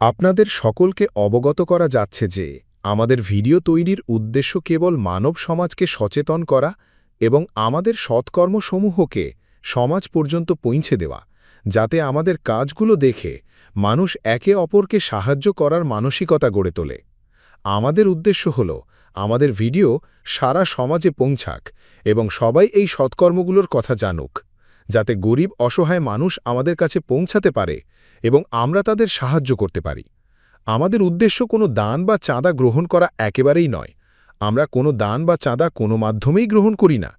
আপনাদের সকলকে অবগত করা যাচ্ছে যে আমাদের ভিডিও তৈরির উদ্দেশ্য কেবল মানব সমাজকে সচেতন করা এবং আমাদের সৎকর্মসমূহকে সমাজ পর্যন্ত পৌঁছে দেওয়া, যাতে আমাদের কাজগুলো দেখে মানুষ একে অপরকে সাহায্য করার মানসিকতা গড়ে তোলে। আমাদের উদ্দেশ্য হল আমাদের ভিডিও সারা সমাজে পৌঁছাক এবং সবাই এই সৎকর্মগুলোর কথা জানুক, যাতে গরিব অসহায় মানুষ আমাদের কাছে পৌঁছাতে পারে এবং আমরা তাদের সাহায্য করতে পারি। আমাদের উদ্দেশ্য কোনো দান বা চাঁদা গ্রহণ করা একেবারেই নয়। আমরা কোনো দান বা চাঁদা কোনো মাধ্যমেই গ্রহণ করি না।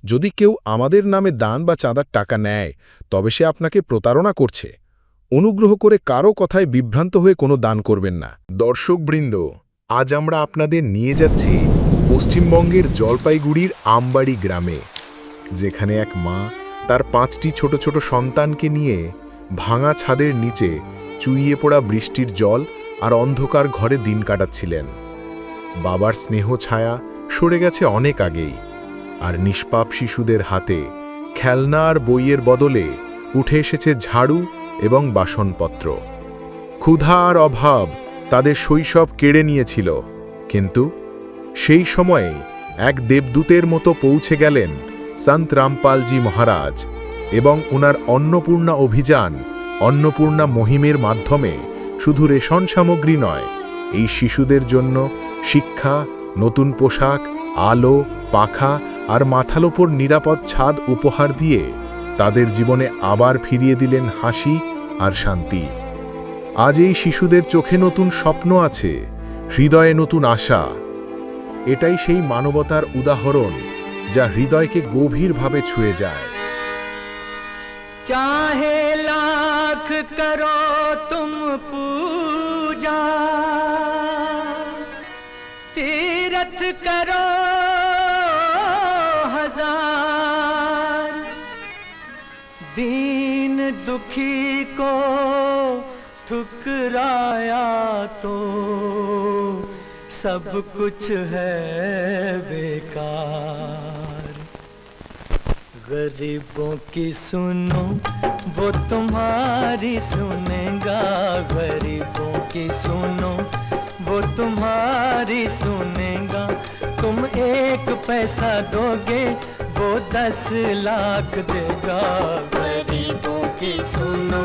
যদি কেউ আমাদের নামে দান বা চাঁদার টাকা নেয়, তবে সে আপনাকে প্রতারণা করছে। অনুগ্রহ করে কারও কথায় বিভ্রান্ত হয়ে কোনো দান করবেন না। দর্শকবৃন্দ, আজ আমরা আপনাদের নিয়ে যাচ্ছি পশ্চিমবঙ্গের জলপাইগুড়ির আমবাড়ি গ্রামে, যেখানে এক মা তার 5টি ছোট ছোট সন্তানকে নিয়ে ভাঙা ছাদের নিচে চুইয়ে পড়া বৃষ্টির জল আর অন্ধকার ঘরে দিন কাটাচ্ছিলেন। বাবার স্নেহ ছায়া সরে গেছে অনেক আগেই, আর নিষ্পাপ শিশুদের হাতে খেলনা আর বইয়ের বদলে উঠে এসেছে ঝাড়ু এবং বাসনপত্র। ক্ষুধা আর অভাব তাদের শৈশব কেড়ে নিয়েছিল, কিন্তু সেই সময়ে এক দেবদূতের মতো পৌঁছে গেলেন সন্ত রামপালজি মহারাজ এবং ওনার অন্নপূর্ণা অভিযান, অন্নপূর্ণা মহিমের মাধ্যমে শুধু রেশন সামগ্রী নয়, এই শিশুদের জন্য শিক্ষা, নতুন পোশাক, আলো, পাখা আর মাথার ওপর নিরাপদ ছাদ উপহার দিয়ে তাদের জীবনে আবার ফিরিয়ে দিলেন হাসি আর শান্তি। আজ এই শিশুদের চোখে নতুন স্বপ্ন আছে, হৃদয়ে নতুন আশা। এটাই সেই মানবতার উদাহরণ যা হৃদয়কে গভীরভাবে ছুঁয়ে যায়। चाहे लाख करो तुम पूजा, तीरथ करो हजार, दीन दुखी को ठुकराया तो सब कुछ है बेकार। गरीबों की सुनो वो तुम्हारी सुनेगा, गरीबों की सुनो वो तुम्हारी सुनेगा। तुम 1 पैसा दोगे वो 10 लाख देगा। गरीबों की सुनो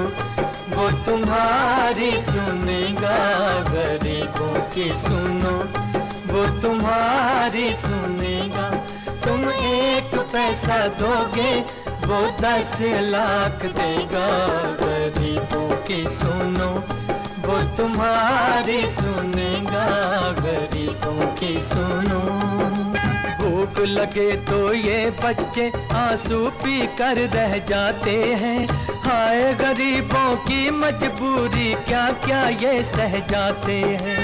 वो तुम्हारी सुनेगा, गरीबों की सुनो वो तुम्हारी सुनेगा। तुम 1 पैसा दोगे वो 10 लाख देगा। गरीबों की सुनो वो तुम्हारी सुनेगा, गरीबों की सुनो। भूख लगे तो ये बच्चे आंसू पी कर रह जाते हैं, हाय गरीबों की मजबूरी क्या क्या ये सह जाते हैं।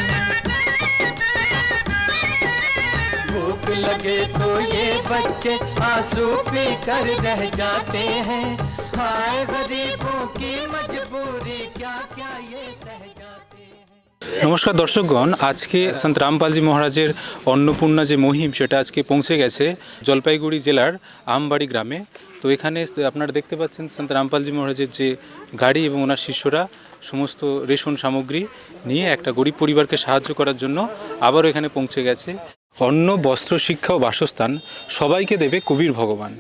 भूख लगे तो ये बच्चे आंसू पी कर रह जाते हैं, हाय गरीबों की मजबूरी क्या क्या ये सह जाते हैं। নমস্কার দর্শকগণ, আজকে সন্ত রামপালজি মহারাজের অন্নপূর্ণা যে মহিম সেটা আজকে পৌঁছে গেছে জলপাইগুড়ি জেলার আমবাড়ি গ্রামে। তো এখানে আপনারা দেখতে পাচ্ছেন সন্ত রামপালজি মহারাজের যে গাড়ি এবং ওনার শিষ্যরা সমস্ত রেশন সামগ্রী নিয়ে একটা গরিব পরিবারকে সাহায্য করার জন্য আবারও এখানে পৌঁছে গেছে। অন্ন, বস্ত্র, শিক্ষা ও বাসস্থান সবাইকে দেবে কবির ভগবান।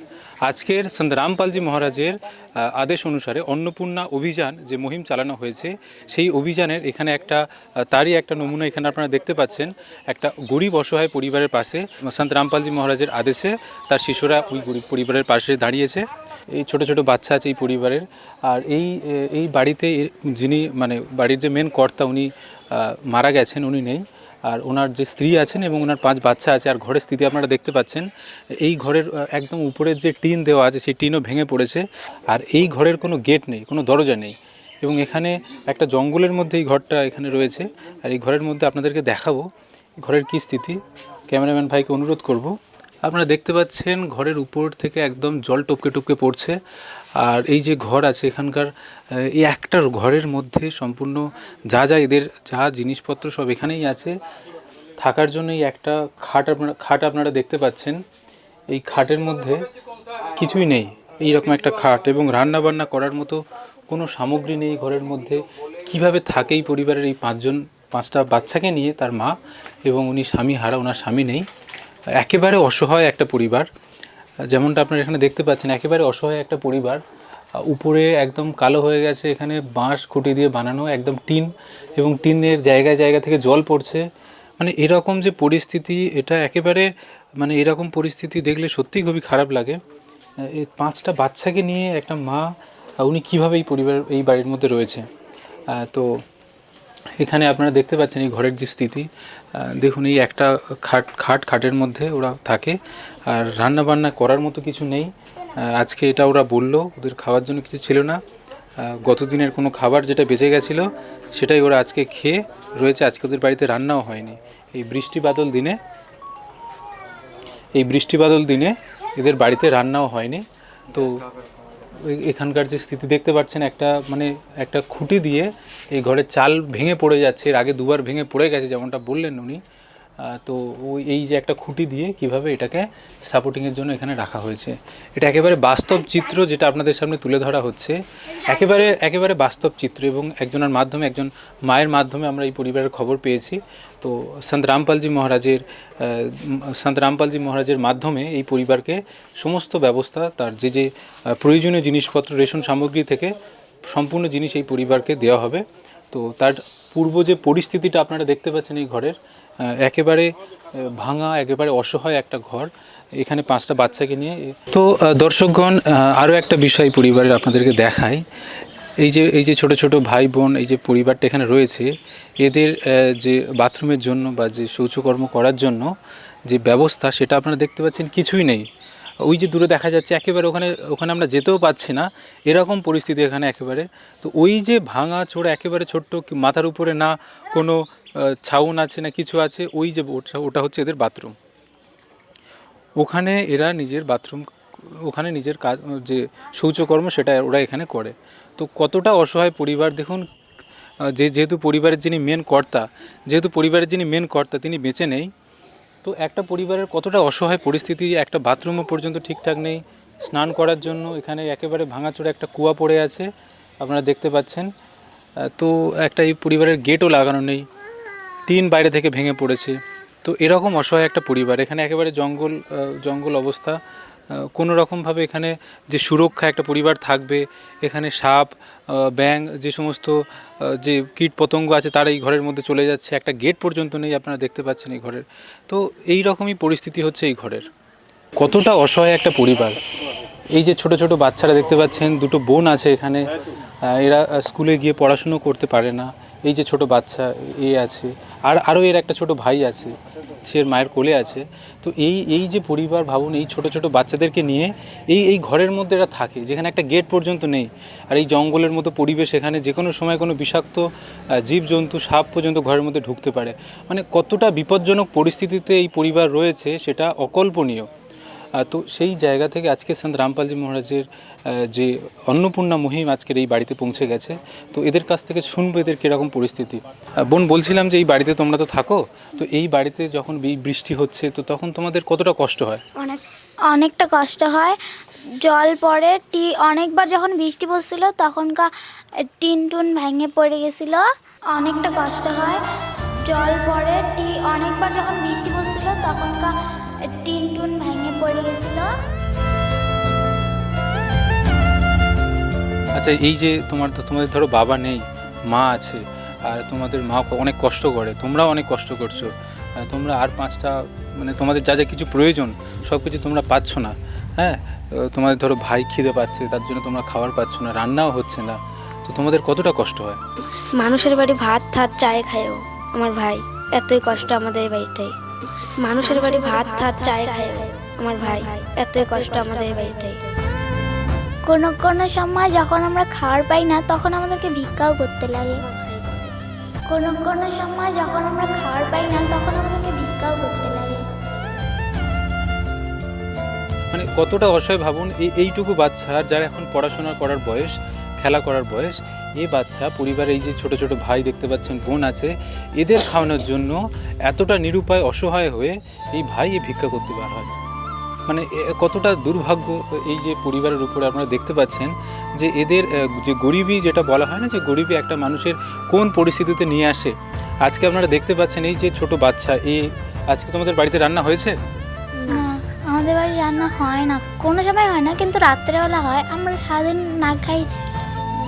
আজকের সন্ত রামপালজি মহারাজের আদেশ অনুসারে অন্নপূর্ণা অভিযান যে মুহিম চালানো হয়েছে, সেই অভিযানের এখানে তারই একটা নমুনা এখানে আপনারা দেখতে পাচ্ছেন। একটা গরিব অসহায় পরিবারের পাশে সন্ত রামপালজি মহারাজের আদেশে তার শিশুরা ওই গরিব পরিবারের পাশে দাঁড়িয়েছে। এই ছোট ছোট বাচ্চা আছে এই পরিবারের। আর এই বাড়িতে যিনি বাড়ির যে মেন কর্তা উনি মারা গেছেন, উনি নেই। আর ওনার যে স্ত্রী আছেন এবং ওনার 5 বাচ্চা আছে। আর ঘরের স্থিতি আপনারা দেখতে পাচ্ছেন, এই ঘরের একদম উপরের যে টিন দেওয়া আছে সেই টিনও ভেঙে পড়েছে। আর এই ঘরের কোনো গেট নেই, কোনো দরজা নেই, এবং এখানে একটা জঙ্গলের মধ্যে এই ঘরটা এখানে রয়েছে। আর এই ঘরের মধ্যে আপনাদেরকে দেখাবো ঘরের কী স্থিতি। ক্যামেরাম্যান ভাইকে অনুরোধ করব। আপনারা দেখতে পাচ্ছেন ঘরের উপর থেকে একদম জল টপকে টপকে পড়ছে। আর এই যে ঘর আছে এখানকার, এই একটা ঘরের মধ্যে সম্পূর্ণ এদের যা জিনিসপত্র সব এখানেই আছে। থাকার জন্য এই একটা খাট আপনারা দেখতে পাচ্ছেন। এই খাটের মধ্যে কিছুই নেই, এইরকম একটা খাট, এবং রান্না বান্না করার মতো কোনো সামগ্রী নেই ঘরের মধ্যে। কিভাবে থাকে এই পরিবারের এই পাঁচটা বাচ্চাকে নিয়ে তার মা, এবং উনি স্বামী হারা, ওনার স্বামী নেই, একেবারে অসহায় একটা পরিবার। যেমনটা আপনারা এখানে দেখতে পাচ্ছেন, একেবারে অসহায় একটা পরিবার। উপরে একদম কালো হয়ে গেছে, এখানে বাঁশ খুঁটি দিয়ে বানানো একদম টিন, এবং টিনের জায়গায় জায়গা থেকে জল পড়ছে। মানে এরকম যে পরিস্থিতি, এটা একেবারে মানে এরকম পরিস্থিতি দেখলে সত্যিই খুবই খারাপ লাগে। এই 5টা বাচ্চাকে নিয়ে একটা মা, উনি কীভাবে এই বাড়ির মধ্যে রয়েছে। তো এখানে আপনারা দেখতে পাচ্ছেন এই ঘরের যে স্থিতি, দেখুন এই একটা খাটের মধ্যে ওরা থাকে, আর রান্না বান্না করার মতো কিছু নেই। আজকে এটা ওরা বলল, ওদের খাওয়ার জন্য কিছু ছিল না, গত দিনের কোনো খাবার যেটা বেঁচে গেছিলো সেটাই ওরা আজকে খেয়ে রয়েছে। আজকে ওদের বাড়িতে রান্নাও হয়নি এই বৃষ্টি বাদল দিনে এদের বাড়িতে রান্নাও হয়নি। তো এখানকার যে স্থিতি দেখতে পাচ্ছেন, একটা খুঁটি দিয়ে এই ঘরের চাল ভেঙে পড়ে যাচ্ছে। এর আগে 2বার ভেঙে পড়ে গেছে যেমনটা বললেন উনি। তো এই যে একটা খুঁটি দিয়ে কিভাবে এটাকে সাপোর্টিংয়ের জন্য এখানে রাখা হয়েছে, এটা একেবারে বাস্তব চিত্র যেটা আপনাদের সামনে তুলে ধরা হচ্ছে, একেবারে বাস্তব চিত্র। এবং একজন মায়ের মাধ্যমে আমরা এই পরিবারের খবর পেয়েছি। তো সন্ত রামপালজি মহারাজের মাধ্যমে এই পরিবারকে সমস্ত ব্যবস্থা, তার যে প্রয়োজনীয় জিনিসপত্র, রেশন সামগ্রী থেকে সম্পূর্ণ জিনিস এই পরিবারকে দেওয়া হবে। তো তার পূর্ব যে পরিস্থিতিটা আপনারা দেখতে পাচ্ছেন এই ঘরের, একেবারে ভাঙা, একেবারে অসহায় একটা ঘর, এখানে 5টা বাচ্চাকে নিয়ে। তো দর্শকগণ, আরও একটা বিষয় পরিবারের আপনাদেরকে দেখাই। এই যে ছোট ছোট ভাই বোন, এই যে পরিবারটা এখানে রয়েছে, এদের যে বাথরুমের জন্য বা যে শৌচকর্ম করার জন্য যে ব্যবস্থা, সেটা আপনারা দেখতে পাচ্ছেন কিছুই নেই। ওই যে দূরে দেখা যাচ্ছে, একেবারে ওখানে আমরা যেতেও পাচ্ছি না, এরকম পরিস্থিতি এখানে একেবারে। তো ওই যে ভাঙা চোরা একেবারে ছোট্ট, মাথার উপরে না কোনো ছাউন আছে না কিছু আছে, ওই যে ওটা হচ্ছে এদের বাথরুম। ওখানে এরা ওখানে নিজের কাজ, যে শৌচকর্ম, সেটা ওরা এখানে করে। তো কতটা অসহায় পরিবার দেখুন। যেহেতু পরিবারের যিনি মেন কর্তা তিনি বেঁচে নেই, তো একটা পরিবারের কতটা অসহায় পরিস্থিতি। একটা বাথরুমও পর্যন্ত ঠিকঠাক নেই স্নান করার জন্য। এখানে একেবারে ভাঙাচোরা একটা কুয়া পড়ে আছে, আপনারা দেখতে পাচ্ছেন। তো এই পরিবারের গেটও লাগানো নেই, টিন বাইরে থেকে ভেঙে পড়েছে। তো এরকম অসহায় একটা পরিবার। এখানে একেবারে জঙ্গল অবস্থা। কোনো রকমভাবে এখানে যে সুরক্ষা একটা পরিবার থাকবে, এখানে সাপ, ব্যাঙ, যে সমস্ত যে কীট পতঙ্গ আছে তারা এই ঘরের মধ্যে চলে যাচ্ছে। একটা গেট পর্যন্ত নেই, আপনারা দেখতে পাচ্ছেন এই ঘরের। তো এই রকমই পরিস্থিতি হচ্ছে এই ঘরের। কতটা অসহায় একটা পরিবার। এই যে ছোট ছোট বাচ্চারা দেখতে পাচ্ছেন, 2টো বোন আছে এখানে, এরা স্কুলে গিয়ে পড়াশুনো করতে পারে না। এই যে ছোট বাচ্চা আছে, আরও এর একটা ছোট ভাই আছে, সে মায়ের কোলে আছে। তো এই যে পরিবার, ভাবুন, এই ছোট ছোট বাচ্চাদেরকে নিয়ে এই ঘরের মধ্যে এরা থাকে, যেখানে একটা গেট পর্যন্ত নেই। আর এই জঙ্গলের মতো পরিবেশ, এখানে যে কোনো সময় কোনো বিষাক্ত জীবজন্তু, সাপ পর্যন্ত ঘরের মধ্যে ঢুকতে পারে। মানে কতটা বিপজ্জনক পরিস্থিতিতে এই পরিবার রয়েছে সেটা অকল্পনীয়। তো সেই জায়গা থেকে আজকে সন্ত রামপালজি মহারাজের যে অন্নপূর্ণা মুহিম আজকের এই বাড়িতে পৌঁছে গেছে। তো এদের কাছ থেকে শুনবো এদের কীরকম পরিস্থিতি। বোন, বলছিলাম যে এই বাড়িতে তোমরা তো থাকো, তো এই বাড়িতে যখন বৃষ্টি হচ্ছে, তো তখন তোমাদের কতটা কষ্ট হয়? অনেকটা কষ্ট হয়। জল পড়ে, অনেকবার যখন বৃষ্টি পড়ছিল তখনকার টিন টুন ভেঙে পড়ে গেছিল, অনেকটা কষ্ট হয়। জল পড়ে, অনেকবার যখন বৃষ্টি পড়ছিল তখনকার টিন টুন ভেঙে পড়ে গেছিল। আচ্ছা, এই যে তোমাদের ধরো বাবা নেই, মা আছে, আর তোমাদের মা অনেক কষ্ট করে, তোমরাও অনেক কষ্ট করছো। তোমরা আর 5টা, মানে তোমাদের যা কিছু প্রয়োজন সব কিছু তোমরা পাচ্ছ না। হ্যাঁ, তোমাদের ধরো ভাই খিদে পাচ্ছে, তার জন্য তোমরা খাবার পাচ্ছ না, রান্নাও হচ্ছে না। তো তোমাদের কতটা কষ্ট হয়? মানুষের বাড়ি ভাত চায় খায়ও আমার ভাই, এতই কষ্ট আমাদের এই বাড়িটাই। মানুষের বাড়ি ভাত চায় খায়ও আমার ভাই, এতই কষ্ট আমাদের এই বাড়িটাই। কোনো সময় যখন আমরা খাবার পাই না তখন আমাদেরকে ভিক্ষাও করতে লাগে। কোনো সময় যখন আমরা খাবার পাই না তখন আমাদেরকে ভিক্ষাও করতে লাগে। মানে কতটা অসহায় ভাবুন। এইটুকু বাচ্চা, যারা এখন পড়াশোনা করার বয়স, খেলা করার বয়স, এই বাচ্চা পরিবারে এই যে ছোট ছোট ভাই দেখতে পাচ্ছেন, বোন আছে, এদের খাওয়ানোর জন্য এতটা নিরুপায়, অসহায় হয়ে এই ভিক্ষা করতে বার হয়। মানে কতটা দুর্ভাগ্য এই যে পরিবারের উপরে আপনারা দেখতে পাচ্ছেন যে এদের যে গরিবী যেটা বলা হয় না, যে গরিবী একটা মানুষের কোন পরিস্থিতিতে নিয়ে আসে। আজকে আপনারা দেখতে পাচ্ছেন এই যে ছোট বাচ্চা, আজকে তোমাদের বাড়িতে রান্না হয়েছে? না, আমাদের বাড়ি রান্না হয় না, কোনো সময় হয় না, কিন্তু রাত্রেবেলা হয়। আমরা সারাদিন না খাই।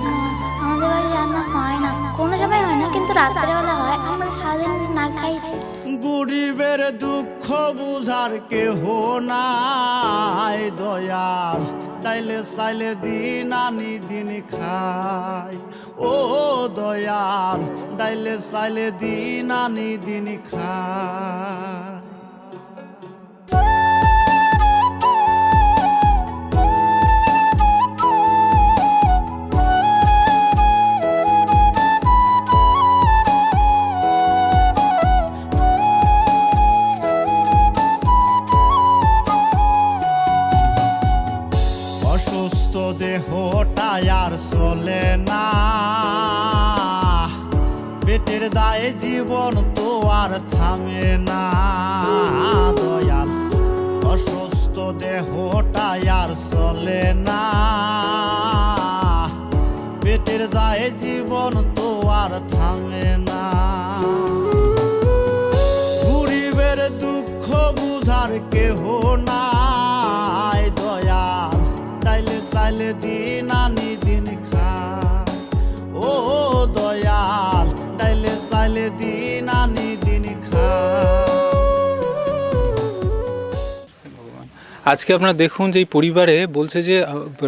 না, আমাদের বাড়ি রান্না হয় না, কোনো সময় হয় না, কিন্তু রাত্রেবেলা হয়। আমরা সারাদিন না খাই। গরিবের দুঃখ বুঝার কেহ নাই দয়াল, ডাইলে চাইলে দিন আনি দিন খাই। ও দয়াল, ডাইলে চাইলে দিন আনি দিন খাই। অসুস্থ দেহটা আর চলে না, পেটের দায়ে জীবন তো আর থামে না দয়াল। অসুস্থ দেহটা আর চলে না, পেটের দায়ে জীবন তো আর থামে না। গরিবের দুঃখ বুঝার কেহ নাই দয়াল, ডাইলে চাইলে দিন আনি দিন খাই। ও দয়াল, ডাইলে চাইলে দিন আনি দিন খাই। আজকে আপনারা দেখুন যে এই পরিবারে বলছে যে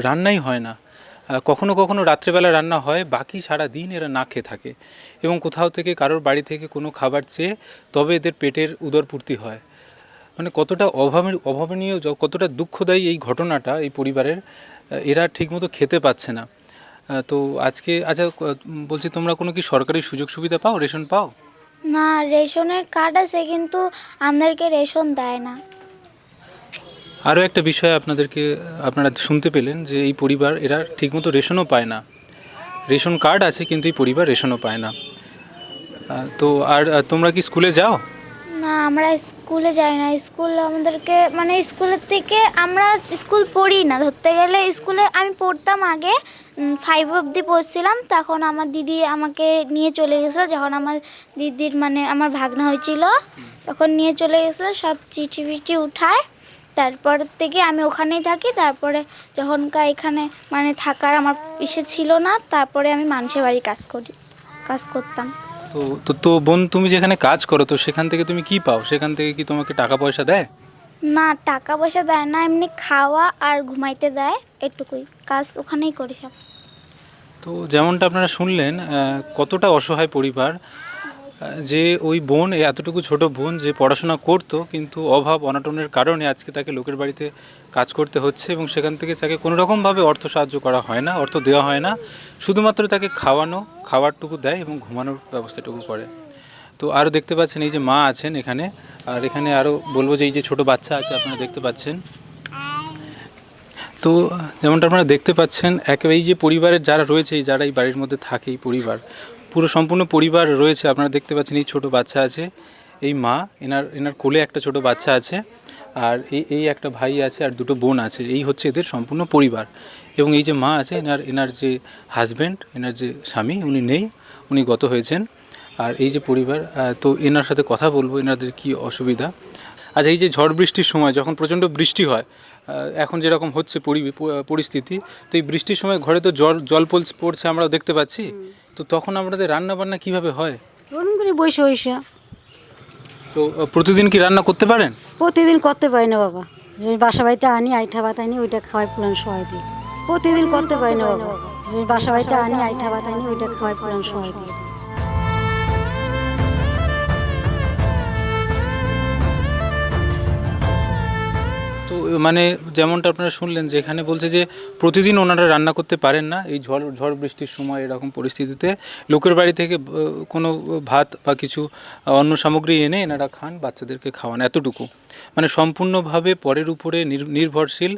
রান্নাই হয় না, কখনো কখনো রাত্রেবেলা রান্না হয়, বাকি সারা দিন এরা না খেয়ে থাকে এবং কোথাও থেকে কারোর বাড়ি থেকে কোনো খাবার চেয়ে তবে এদের পেটের উদরপূর্তি হয়। মানে কতটা অভাবনীয়, কতটা দুঃখদায়ী এই ঘটনাটা এই পরিবারের। এরা ঠিকমতো খেতে পাচ্ছে না। তো আজকে আচ্ছা বলছি, তোমরা কোনো কি সরকারি সুযোগ সুবিধা পাও, রেশন পাও? না, রেশনের কার্ড আছে, কিন্তু আমাদেরকে রেশন দেয় না। আরও একটা বিষয় আপনারা শুনতে পেলেন যে এই পরিবার এরা ঠিকমতো রেশনও পায় না। রেশন কার্ড আছে কিন্তু এই পরিবার রেশনও পায় না। তো আর তোমরা কি স্কুলে যাও? না, আমরা স্কুলে যাই না। স্কুল আমাদেরকে মানে স্কুলের থেকে আমরা স্কুল পড়ি না। ধরতে গেলে স্কুলে আমি পড়তাম আগে, 5 অবধি পড়ছিলাম। তখন আমার দিদি আমাকে নিয়ে চলে গেছিলো, যখন আমার দিদির মানে আমার ভাগনা হয়েছিল, তখন নিয়ে চলে গেছিলো, সব চিঠি ফিঠি উঠায়। তারপর থেকে আমি ওখানেই থাকি। তারপরে যখনকার এখানে মানে থাকার আমার ইসে ছিল না, তারপরে আমি মানুষের বাড়ি কাজ করতাম। তো বোন, তুমি যেখানে কাজ করো, তো সেখান থেকে তুমি কি পাও? সেখান থেকে কি তোমাকে টাকা পয়সা দেয়? না, টাকা পয়সা দেয় না, এমনি খাওয়া আর ঘুমাইতে দেয়, এটুকুই। কাজ ওখানেই করি সব। তো যেমনটা আপনারা শুনলেন, কতটা অসহায় পরিবার, যে ওই বোন, এতটুকু ছোট বোন যে পড়াশোনা করতো, কিন্তু অভাব অনাটনের কারণে আজকে তাকে লোকের বাড়িতে কাজ করতে হচ্ছে এবং সেখান থেকে তাকে কোনো রকমভাবে অর্থ সাহায্য করা হয় না, অর্থ দেওয়া হয় না, শুধুমাত্র তাকে খাবারটুকু দেয় এবং ঘুমানোর ব্যবস্থাটুকু করে। তো আরও দেখতে পাচ্ছেন এই যে মা আছেন এখানে, আর এখানে আরও বলবো যে এই যে ছোট বাচ্চা আছে আপনারা দেখতে পাচ্ছেন। তো যেমনটা আপনারা দেখতে পাচ্ছেন, একেবারে এই যে পরিবারের যারা রয়েছে, যারা এই বাড়ির মধ্যে থাকে, এই পরিবার পুরো সম্পূর্ণ পরিবার রয়েছে। আপনারা দেখতে পাচ্ছেন এই ছোট বাচ্চা আছে, এই মা, এনার কোলে একটা ছোট বাচ্চা আছে, আর এই একটা ভাই আছে, আর দুটো বোন আছে। এই হচ্ছে এদের সম্পূর্ণ পরিবার। এবং এই যে মা আছে, এনার যে হাজব্যান্ড, এনার যে স্বামী, উনি নেই, উনি গত হয়েছেন। আর এই যে পরিবার, তো এনার সাথে কথা বলবো এনাদের কি অসুবিধা। আচ্ছা, এই যে ঝড় বৃষ্টির সময় যখন প্রচণ্ড বৃষ্টি হয়, এখন যেরকম হচ্ছে পরিস্থিতি, তো এই বৃষ্টির সময় ঘরে তো জল পড়ছে, আমরা দেখতে পাচ্ছি। তো তখন আমাদের রান্না বান্না কীভাবে হয়? ওরকম করে বসে বসে। তো প্রতিদিন কি রান্না করতে পারেন? প্রতিদিন করতে পারি না বাবা। বাসা বাড়িতে আনি, আইঠা ভাত আনি, ওইটা খাওয়াই পুরান সবাই দিই। প্রতিদিন করতে পারি না বাবা। বাসা বাড়িতে আনি, আইঠা ভাত আনি, ওইটা খাওয়াই পুরান সবাই দিই। তো মানে যেমনটা আপনারা শুনলেন যে এখানে বলছে যে প্রতিদিন ওনারা রান্না করতে পারেন না, এই ঝড় বৃষ্টির সময় এরকম পরিস্থিতিতে লোকের বাড়ি থেকে কোনো ভাত বা কিছু অন্য সামগ্রী এনে এনারা খান, বাচ্চাদেরকে খাওয়ান, এতটুকু। মানে সম্পূর্ণভাবে পরের উপরে নির্ভরশীল,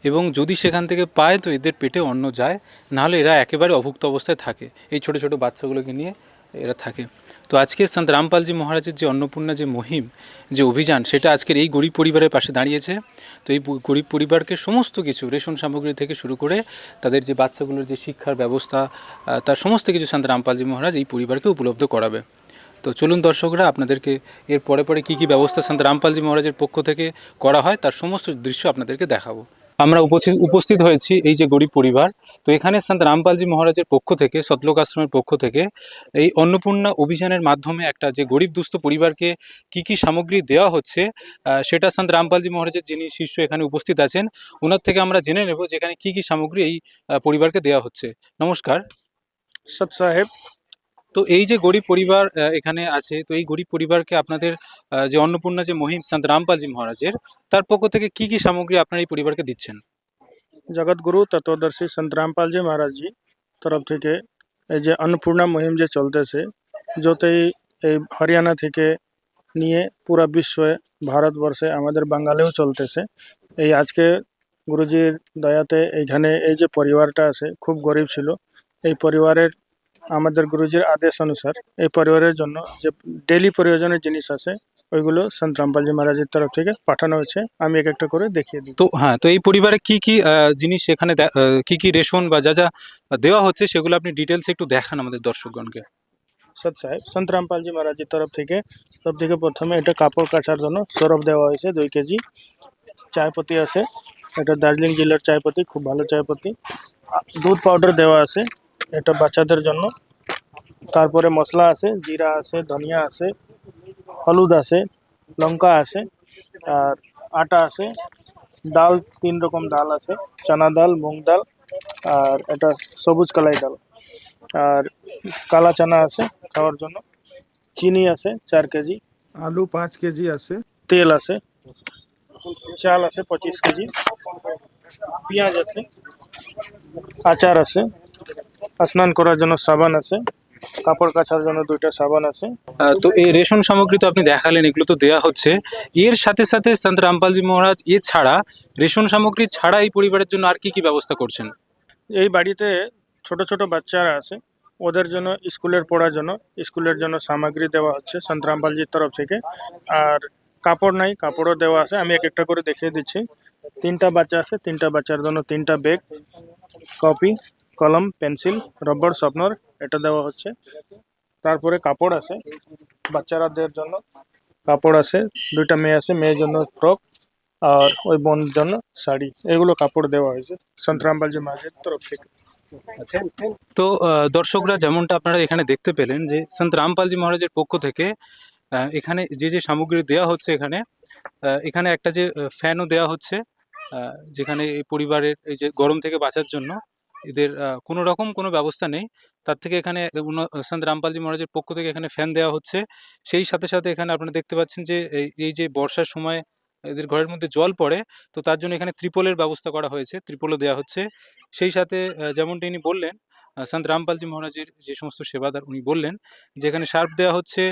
এবং যদি সেখান থেকে পায় তো এদের পেটে অন্ন যায়, নাহলে এরা একেবারে অভুক্ত অবস্থায় থাকে। এই ছোট ছোট বাচ্চাগুলোকে নিয়ে এরা থাকে। তো আজকে সন্ত রামপালজি মহারাজের যে অন্নপূর্ণা যে মুহিম যে অভিযান সেটা আজকের এই গরিব পরিবারের পাশে দাঁড়িয়েছে। তো এই গরিব পরিবারকে সমস্ত কিছু রেশন সামগ্রী থেকে শুরু করে তাদের যে বাচ্চাগুলোর যে শিক্ষার ব্যবস্থা তার সমস্ত কিছু সন্ত রামপালজি মহারাজ এই পরিবারকে উপলব্ধ করাবে। তো চলুন দর্শকরা আপনাদেরকে এর পরে পরে কী কী ব্যবস্থা সন্ত রামপালজি মহারাজের পক্ষ থেকে করা হয় তার সমস্ত দৃশ্য আপনাদেরকে দেখাবো। আমরা উপস্থিত হয়েছি এই যে গরিব পরিবার। তো এখানে সন্ত রামপালজি মহারাজের পক্ষ থেকে সতলোক আশ্রমের পক্ষ থেকে এই অন্নপূর্ণা অভিযানের মাধ্যমে একটা যে গরিব দুস্থ পরিবারকে কি কি সামগ্রী দেওয়া হচ্ছে সেটা সন্ত রামপালজি মহারাজের যিনি শিষ্য এখানে উপস্থিত আছেন ওনার থেকে আমরা জেনে নেব যে এখানে কি কি সামগ্রী এই পরিবারকে দেওয়া হচ্ছে। নমস্কার সৎ সাহেব। তো এই যে গরিব পরিবার এখানে আছে, তো এই গরিব পরিবারকে আপনাদের যে অন্নপূর্ণা যে মহিম সন্ত রামপালজি মহারাজের তার পক্ষ থেকে কি কি সামগ্রী আপনার এই পরিবারকে দিচ্ছেন? জগৎগুরু তত্ত্বদর্শী সন্ত রামপালজি মহারাজজি তরফ থেকে এই যে অন্নপূর্ণা মুহিম যে চলতেছে, যতই এই হরিয়ানা থেকে নিয়ে পুরা বিশ্বে ভারতবর্ষে আমাদের বাঙালিও চলতেছে। এই আজকে গুরুজির দয়াতে এইখানে এই যে পরিবারটা আছে খুব গরিব ছিল, এই পরিবারের আমাদের গুরুজির আদেশ অনুসার এই পরিবারের জন্য যে ডেলি প্রয়োজনীয় জিনিস আছে ওইগুলো সন্ত রামপালজি মহারাজের তরফ থেকে পাঠানো হয়েছে। আমি এক একটা করে দেখিয়ে দিই। তো হ্যাঁ, তো এই পরিবারে কি কি জিনিস এখানে কি কি রেশন বা যা যা দেওয়া হচ্ছে সেগুলো আপনি ডিটেলস একটু দেখান আমাদের দর্শকগণকে। সৎ সাহেব, সন্ত রামপালজি মহারাজের তরফ থেকে সব থেকে প্রথমে এটা কাপড় কাচার জন্য সরফ দেওয়া হয়েছে 2 কেজি। চায়পতি আছে, এটা দার্জিলিং জেলার চায়পতি, খুব ভালো চায়পতি। দুধ পাউডার দেওয়া আছে, এটা বাচ্চাদের জন্য। তারপরে মশলা আছে, জিরা আছে, ধনিয়া আছে, হলুদ আছে, লঙ্কা আছে, আর আটা আছে। ডাল 3 রকম ডাল আছে, চানা ডাল, মুগ ডাল, আর এটা সবুজ কালাই ডাল। আর কালা চানা আছে খাওয়ার জন্য। চিনি আছে 4 কেজি, আলু 5 কেজি আছে, তেল আছে, চাল আছে 25 কেজি, পেঁয়াজ আছে, আচার আছে, স্নান করার জন্য সাবান আছে, কাপড় কাচার জন্য 2টা সাবান আছে। তো এই রেশন সামগ্রী তো আপনি দেখালেন, এগুলো তো দেওয়া হচ্ছে। এর সাথে সাথে সন্ত রামপালজি মহারাজ এছাড়া রেশন সামগ্রী ছাড়া এই পরিবারের জন্য আর কি কি ব্যবস্থা করছেন? এই বাড়িতে ছোট ছোট বাচ্চারা আছে, ওদের জন্য স্কুলের পড়ার জন্য স্কুলের জন্য সামগ্রী দেওয়া হচ্ছে সন্ত রামপালজির তরফ থেকে। আর কাপড় নাই, কাপড়ও দেওয়া আছে। আমি এক একটা করে দেখিয়ে দিচ্ছি। 3টা বাচ্চা আছে, 3টা বাচ্চার জন্য 3টা ব্যাগ, কপি, কলম, পেন্সিল, রবার, শার্পনার এটা দেওয়া হচ্ছে। তারপরে কাপড় আছে বাচ্চারাদের জন্য, কাপড় আছে। 2টা মেয়ে আছে, মেয়ের জন্য ফ্রক, আর ওই বোনের জন্য শাড়ি। এগুলো কাপড় দেওয়া হয়েছে সন্ত রামপালজি মহারাজের তরফ থেকে। তো দর্শকরা যেমনটা আপনারা এখানে দেখতে পেলেন যে সন্ত রামপালজি মহারাজের পক্ষ থেকে এখানে যে যে সামগ্রী দেওয়া হচ্ছে এখানে এখানে একটা যে ফ্যানও দেওয়া হচ্ছে যেখানে এই পরিবারের এই যে গরম থেকে বাঁচার জন্য এদের কোনো রকম কোনো ব্যবস্থা নেই, তার থেকে এখানে সন্ত রামপালজি মহারাজের পক্ষ থেকে এখানে ফ্যান দেওয়া হচ্ছে। সেই সাথে সাথে এখানে আপনারা দেখতে পাচ্ছেন যে এই যে বর্ষার সময় এদের ঘরের মধ্যে জল পড়ে, তো তার জন্য এখানে ত্রিপলের ব্যবস্থা করা হয়েছে, ত্রিপলও দেওয়া হচ্ছে। সেই সাথে যেমনটা ইনি বললেন সন্ত রামপালজি মহারাজের যে সমস্ত সেবাদার উনি বললেন যে এখানে সার্ফ দেওয়া হচ্ছে,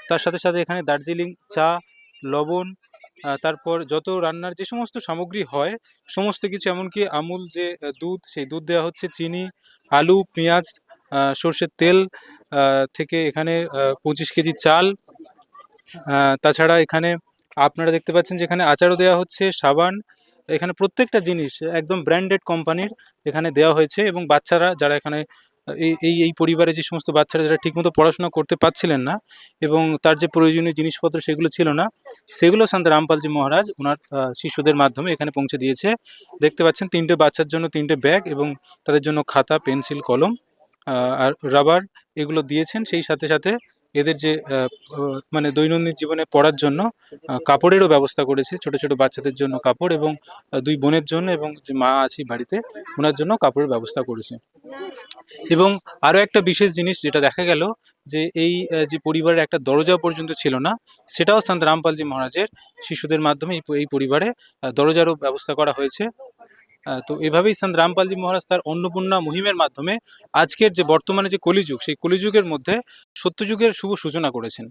তার সাথে সাথে এখানে দার্জিলিং চা, লবণ, তারপর যত রান্নার যে সমস্ত সামগ্রী হয় সমস্ত কিছু, এমনকি আমুল যে দুধ সেই দুধ দেওয়া হচ্ছে, চিনি, আলু, পেঁয়াজ, সর্ষের তেল থেকে এখানে 25 কেজি চাল। তাছাড়া এখানে আপনারা দেখতে পাচ্ছেন যে এখানে আচারও দেওয়া হচ্ছে, সাবান। এখানে প্রত্যেকটা জিনিস একদম ব্র্যান্ডেড কোম্পানির এখানে দেওয়া হয়েছে। এবং বাচ্চারা যারা এখানে এই পরিবারে যে সমস্ত বাচ্চারা যারা ঠিকমতো পড়াশোনা করতে পারছিলেন না এবং তার যে প্রয়োজনীয় জিনিসপত্র সেগুলো ছিল না, সেগুলো সন্ত রামপালজি মহারাজ ওনার শিষ্যদের মাধ্যমে এখানে পৌঁছে দিয়েছে। দেখতে পাচ্ছেন 3টে বাচ্চার জন্য 3টে ব্যাগ এবং তাদের জন্য খাতা, পেন্সিল, কলম আর রাবার এগুলো দিয়েছেন। সেই সাথে সাথে এদের যে মানে দৈনন্দিন জীবনে পড়ার জন্য কাপড়েরও ব্যবস্থা করেছে, ছোট ছোট বাচ্চাদের জন্য কাপড় এবং 2 বোনের জন্য এবং যে মা আছে বাড়িতে ওনার জন্য কাপড়ের ব্যবস্থা করেছে। এবং আরও একটা বিশেষ জিনিস যেটা দেখা গেল যে এই যে পরিবারের একটা দরজা পর্যন্ত ছিল না, সেটাও সন্ত রামপালজি মহারাজের শিশুদের মাধ্যমে এই পরিবারে দরজারও ব্যবস্থা করা হয়েছে। তো এভাবেই সন্ত রামপালজি মহারাজ তার অন্নপূর্ণা মুহিমের মাধ্যমে আজকের যে বর্তমানে যে কলিযুগ সেই কলিযুগের মধ্যে সত্যযুগের শুভ সূচনা করেছেন।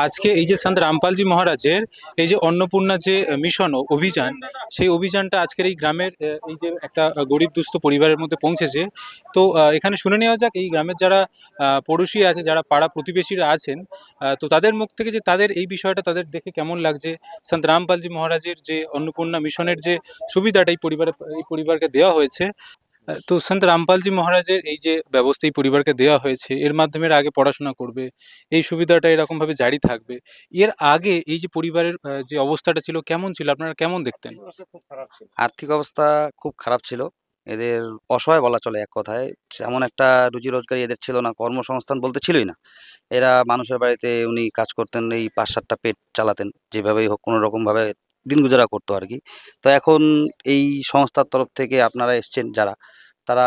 আজকে এই যে সন্ত রামপালজি মহারাজের এই যে অন্নপূর্ণা যে মিশন অভিযান, সেই অভিযানটা আজকের এই গ্রামের এই যে একটা গরিব দুস্থ পরিবারের মধ্যে পৌঁছেছে। তো এখানে শুনে নেওয়া যাক এই গ্রামের যারা পড়োশী আছে, যারা পাড়া প্রতিবেশীরা আছেন, তো তাদের মুখ থেকে যে তাদের এই বিষয়টা তাদের দেখে কেমন লাগছে, সন্ত রামপালজি মহারাজের যে অন্নপূর্ণা মিশনের যে সুবিধাটা এই পরিবারকে দেওয়া হয়েছে। তো সন্ত রামপালজি মহারাজের এই যে ব্যবস্থা এই পরিবারকে দেওয়া হয়েছে, এর মাধ্যমে এরা আগে পড়াশোনা করবে, এই সুবিধাটা এরকমভাবে জারি থাকবে। এর আগে এই যে পরিবারের যে অবস্থাটা ছিল কেমন ছিল, আপনারা কেমন দেখতেন? আর্থিক অবস্থা খুব খারাপ ছিল। এদের অসহায় বলা চলে এক কথায়। এমন একটা রুজি রোজগারি এদের ছিল না, কর্মসংস্থান বলতে ছিলই না। এরা মানুষের বাড়িতে উনি কাজ করতেন, এই ৫-৭টা পেট চালাতেন। যেভাবেই হোক কোনোরকমভাবে দিন গুজারা করতো আরকি। তো এখন এই সংস্থার তরফ থেকে আপনারা এসছেন যারা, তারা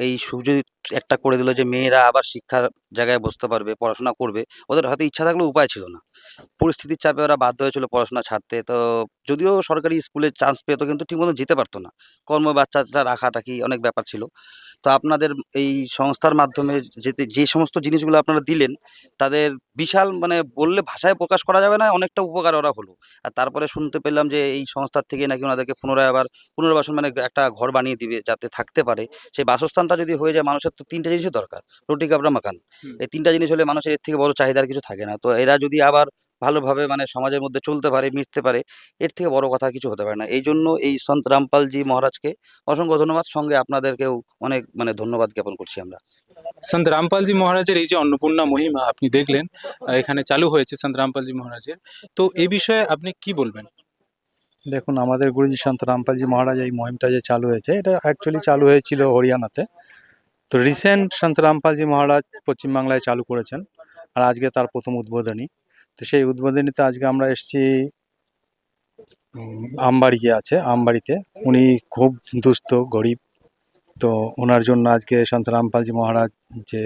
এই সুযোগ একটা করে দিল যে মেয়েরা আবার শিক্ষার জায়গায় বসতে পারবে, পড়াশোনা করবে। ওদের হয়তো ইচ্ছা থাকলেও উপায় ছিল না। পরিস্থিতির চাপে ওরা বাধ্য হয়েছিল পড়াশোনা ছাড়তে। তো যদিও সরকারি স্কুলে চান্স পেত কিন্তু ঠিকমতো যেতে পারতো না। বাচ্চাটা রাখাটাকি অনেক ব্যাপার ছিল। তো আপনাদের এই সংস্থার মাধ্যমে যে সমস্ত জিনিসগুলো আপনারা দিলেন, তাদের বিশাল মানে বললে ভাষায় প্রকাশ করা যাবে না, অনেকটা উপকার ওরা হলো। আর তারপরে শুনতে পেলাম যে এই সংস্থার থেকে নাকি ওনাদেরকে পুনরায় আবার পুনর্বাসন মানে একটা ঘর বানিয়ে দিবে যাতে থাকতে পারে। সেই বাসস্থানটা যদি হয়ে যায়, মানুষের তো ৩ টা জিনিসই দরকার। রুটি, কাপড়, মাকান। এই ৩ টা জিনিস হলে মানুষের এর থেকে বড় চাহিদা আর কিছু থাকে না। তো এরা যদি আবার ভালোভাবে মানে সমাজের মধ্যে চলতে পারে, মিশতে পারে, এর থেকে বড় কথা কিছু হতে পারে না। এইজন্য এই সন্ত রামপালজি মহারাজকে অসংখ্য ধন্যবাদ। সঙ্গে আপনাদেরকেও অনেক মানে ধন্যবাদ জ্ঞাপন করছি আমরা। সন্ত রামপালজি মহারাজের এই যে অন্নপূর্ণা মহিমা আপনি দেখলেন, এখানে চালু হয়েছে সন্ত রামপালজি মহারাজের, তো এই বিষয়ে আপনি কি বলবেন? দেখুন, আমাদের গুরুজি সন্ত রামপালজি মহারাজ এই মুহিমটা যে চালু হয়েছে, এটা অ্যাকচুয়ালি চালু হয়েছিল হরিয়ানাতে। তো রিসেন্ট সন্ত রামপালজি মহারাজ পশ্চিমবাংলায় চালু করেছেন, আর আজকে তার প্রথম উদ্বোধনী। তো সেই উদ্বোধনীতে আজকে আমরা এসেছি আমবাড়ি যে আছে, আমবাড়িতে। উনি খুব দুস্থ গরিব, তো ওনার জন্য আজকে সন্ত রামপালজি মহারাজ যে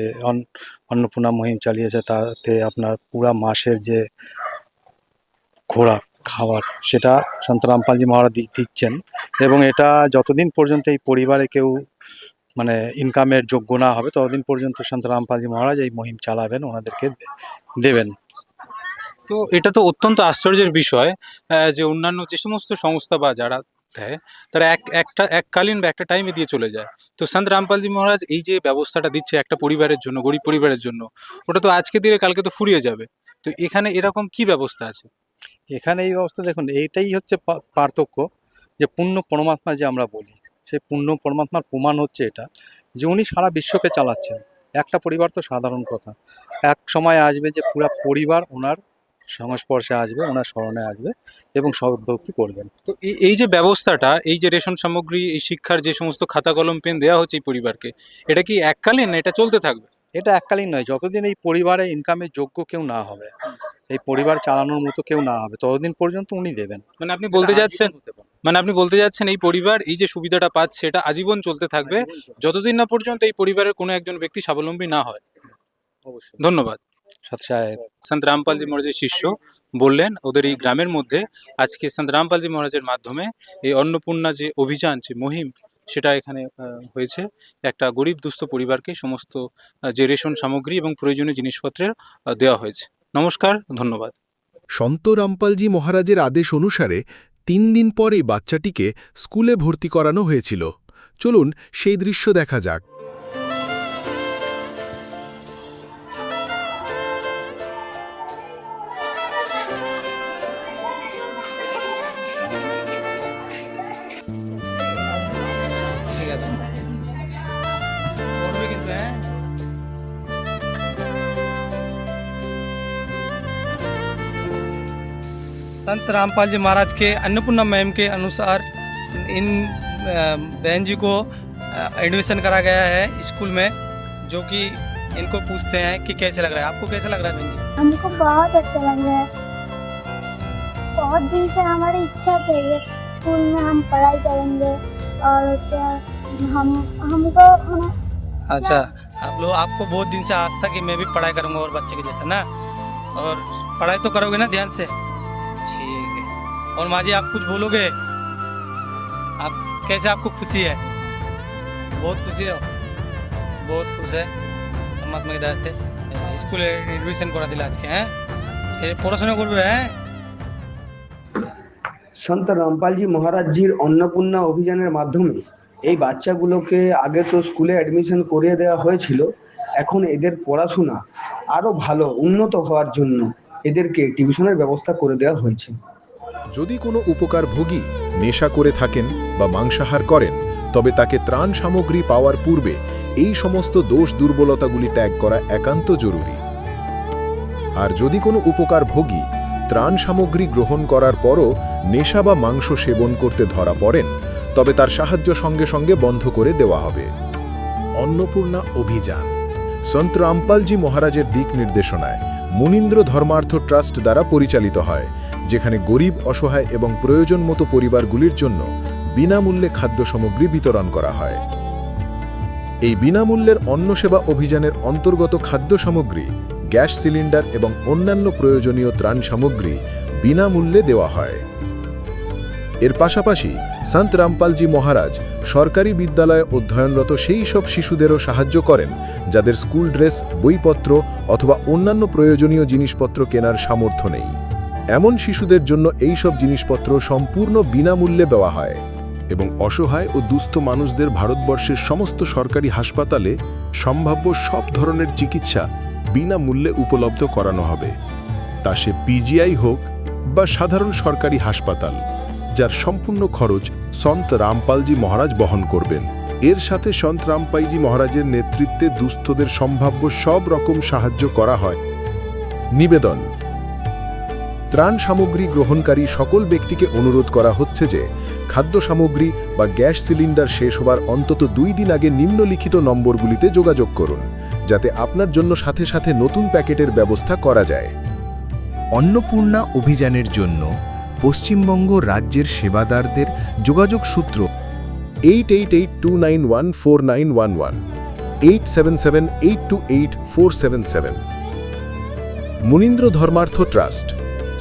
অন্নপূর্ণা মুহিম চালিয়েছে, তাতে আপনার পুরা মাসের যে খোরাক খাবার সেটা সন্ত রামপালজি মহারাজ দিচ্ছেন। এবং এটা যতদিন পর্যন্ত এই পরিবারে কেউ মানে ইনকামের যোগ্য না হবে, ততদিন পর্যন্ত সন্ত রামপালজি মহারাজ এই মুহিম চালাবেন, ওনাদেরকে দেবেন। তো এটা তো অত্যন্ত আশ্চর্যের বিষয় যে অন্যান্য যে সমস্ত সংস্থা বা যারা দেয়, তারা এককালীন বা একটা টাইমে দিয়ে চলে যায়। তো সন্ত রামপালজি মহারাজ এই যে ব্যবস্থাটা দিচ্ছে একটা পরিবারের জন্য, গরিব পরিবারের জন্য, ওটা তো আজকে দিলে কালকে তো ফুরিয়ে যাবে। তো এখানে এরকম কি ব্যবস্থা আছে? এখানে এই অবস্থা দেখুন, এইটাই হচ্ছে পার্থক্য, যে পূর্ণ পরমাত্মা যে আমরা বলি, সেই পূর্ণ পরমাত্মার প্রমাণ হচ্ছে এটা যে উনি সারা বিশ্বকে চালাচ্ছেন। একটা পরিবার তো সাধারণ কথা, এক সময় আসবে যে পুরা পরিবার ওনার সংস্পর্শে আসবে, ওনার স্মরণে আসবে এবং সদ্ভক্তি করবেন। তো এই যে ব্যবস্থাটা, এই যে রেশন সামগ্রী, এই শিক্ষার যে সমস্ত খাতা কলম পেন দেওয়া হচ্ছে এই পরিবারকে, এটা কি এককালীন না এটা চলতে থাকবে? এটা এককালীন নয়, যতদিন এই পরিবারে ইনকামের যোগ্য কেউ না হবে, এই পরিবার চালানোর মতো কেউ না হবে, ততদিন পর্যন্ত উনি দেবেন। মানে আপনি বলতে যাচ্ছেন এই পরিবার এই যে সুবিধাটা পাচ্ছে এটা আজীবন চলতে থাকবে, যতদিন না পর্যন্ত এই পরিবারের কোনো একজন ব্যক্তি স্বাবলম্বী না হয়। অবশ্যই। ধন্যবাদ। সৎ সাহেব। সন্ত রামপালজি মহারাজের শিষ্য বললেন ওদের এই গ্রামের মধ্যে আজকে সন্ত রামপালজি মহারাজের মাধ্যমে এই অন্নপূর্ণা যে অভিযান, যে মুহিম, সেটা এখানে হয়েছে। একটা গরিব দুস্থ পরিবারকে সমস্ত যে রেশন সামগ্রী এবং প্রয়োজনীয় জিনিসপত্রের দেওয়া হয়েছে। নমস্কার, ধন্যবাদ। সন্ত রামপালজি মহারাজের আদেশ অনুসারে ৩ দিন পর এই বাচ্চাটিকে স্কুলে ভর্তি করানো হয়েছিল। চলুন সেই দৃশ্য দেখা যাক। संत रामपाल जी महाराज के अन्नपूर्णा मुहिम के अनुसार इन बहन जी को एडमिशन करा गया है स्कूल में, जो कि इनको पूछते हैं कि कैसे लग रहा है। आपको कैसा लग रहा है बहन जी? हमको बहुत अच्छा लग रहा है। बहुत दिन से हमारी इच्छा थी कि स्कूल में हम पढ़ाई करेंगे और हमको अच्छा, आपको बहुत दिन से आस था कि मैं भी पढ़ाई करूँगा और बच्चे के जैसा ना, और पढ़ाई तो करोगे ना ध्यान से? ठीक है। और माँ जी आप कुछ बोलोगे? आप कैसे, आपको खुशी है? बहुत खुशी है, बहुत खुश है परमात्मा की दया से। स्कूल एडमिशन करा दिला आज के हैं, পড়াশোনা করবে হ্যাঁ। সন্ত রামপালজি মহারাজজির অন্নপূর্ণা অভিযানের মাধ্যমে এই বাচ্চাগুলোকে আগে তো স্কুলে অ্যাডমিশন করিয়ে দেওয়া হয়েছিল, এখন এদের পড়াশোনা আরও ভালো উন্নত হওয়ার জন্য এদেরকে টিউশনের ব্যবস্থা করে দেওয়া হয়েছে। যদি কোনো উপকারভোগী নেশা করে থাকেন বা মাংসাহার করেন, তবে তাকে ত্রাণ সামগ্রী পাওয়ার পূর্বে এই সমস্ত দোষ দুর্বলতাগুলি ত্যাগ করা একান্ত জরুরি। আর যদি কোনো উপকারভোগী ত্রাণ সামগ্রী গ্রহণ করার পরও নেশা বা মাংস সেবন করতে ধরা পড়েন, তবে তার সাহায্য সঙ্গে সঙ্গে বন্ধ করে দেওয়া হবে। অন্নপূর্ণা অভিযান সন্ত রামপালজি মহারাজের দিক নির্দেশনায় মুনীন্দ্র ধর্মার্থ ট্রাস্ট দ্বারা পরিচালিত হয়, যেখানে গরিব, অসহায় এবং প্রয়োজন মতো পরিবারগুলির জন্য বিনামূল্যে খাদ্য সামগ্রী বিতরণ করা হয়। এই বিনামূল্যের অন্নসেবা অভিযানের অন্তর্গত খাদ্য সামগ্রী, গ্যাস সিলিন্ডার এবং অন্যান্য প্রয়োজনীয় ত্রাণ সামগ্রী বিনামূল্যে দেওয়া হয়। এর পাশাপাশি সন্ত রামপালজি মহারাজ সরকারি বিদ্যালয়ে অধ্যয়নরত সেই সব শিশুদেরও সাহায্য করেন যাদের স্কুল ড্রেস, বইপত্র অথবা অন্যান্য প্রয়োজনীয় জিনিসপত্র কেনার সামর্থ্য নেই। এমন শিশুদের জন্য এই সব জিনিসপত্র সম্পূর্ণ বিনামূল্যে দেওয়া হয় এবং অসহায় ও দুস্থ মানুষদের ভারতবর্ষের সমস্ত সরকারি হাসপাতালে সম্ভাব্য সব ধরনের চিকিৎসা বিনামূল্যে উপলব্ধ করানো হবে, তা সে পিজিআই হোক বা সাধারণ সরকারি হাসপাতাল, যার সম্পূর্ণ খরচ সন্ত রামপালজি মহারাজ বহন করবেন। এর সাথে সন্ত রামপালজি মহারাজের নেতৃত্বে দুস্থদের সম্ভাব্য সব রকম সাহায্য করা হয়। নিবেদন: ত্রাণ সামগ্রী গ্রহণকারী সকল ব্যক্তিকে অনুরোধ করা হচ্ছে যে খাদ্য সামগ্রী বা গ্যাস সিলিন্ডার শেষ হবার অন্তত 2 দিন আগে নিম্নলিখিত নম্বরগুলিতে যোগাযোগ করুন, যাতে আপনার জন্য সাথে সাথে নতুন প্যাকেটের ব্যবস্থা করা যায়। অন্নপূর্ণা অভিযানের জন্য পশ্চিমবঙ্গ রাজ্যের সেবাদারদের যোগাযোগ সূত্র 8882914911, 8778284777। মুনীন্দ্র ধর্মার্থ ট্রাস্ট,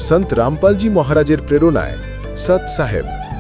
সন্ত রামপালজি মহারাজের প্রেরণায় সৎ সাহেব।